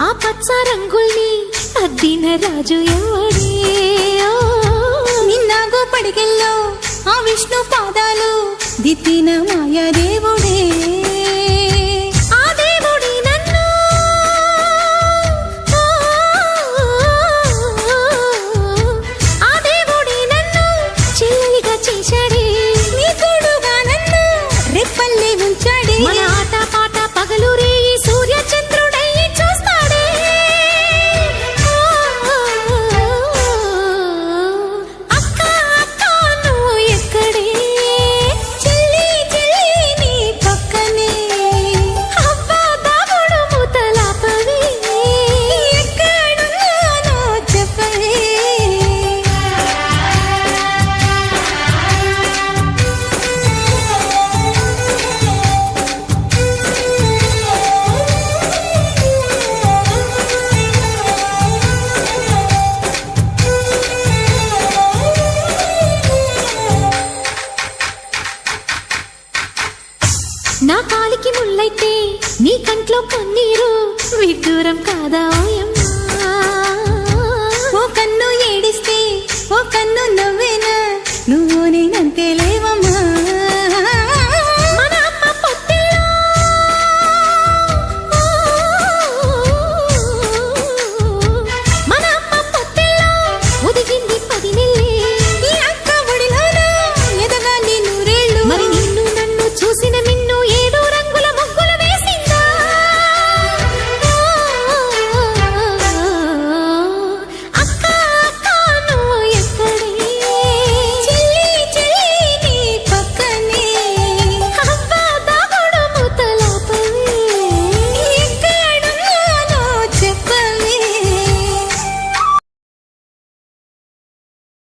ఆ పచ్చ రంగుల్ని అద్దిన రాజు ఎవడే నిన్నాగో పడికెల్లో ఆ విష్ణు పాదాలు దిద్దిన మాయా దేవుడే ఆ దేవుడి నన్ను ఆ దేవుడి నన్ను చెల్లిగా చేశాడే నీ తోడుగా నన్ను రెప్పల్లే ఉంచాడే మన ఆట పాట పగలు రే సూర్య చంద్రుడై చూస్తాడే అక్క అక్క నువ్వు ఎక్కడే చెల్లి చెల్లి నీ పక్కనే అబ్బా దాగుడు మూతలాపవే ఎక్కడున్నానో చెప్పవే నా కాలికి ముళ్ళైతే నీ కంట్లో కన్నీరు విడ్డూరం కాదా ఓయమ్మా ఓ కన్ను ఏడిస్తే ఓ కన్ను నవ్వేనా నువ్వు నేనంతేలే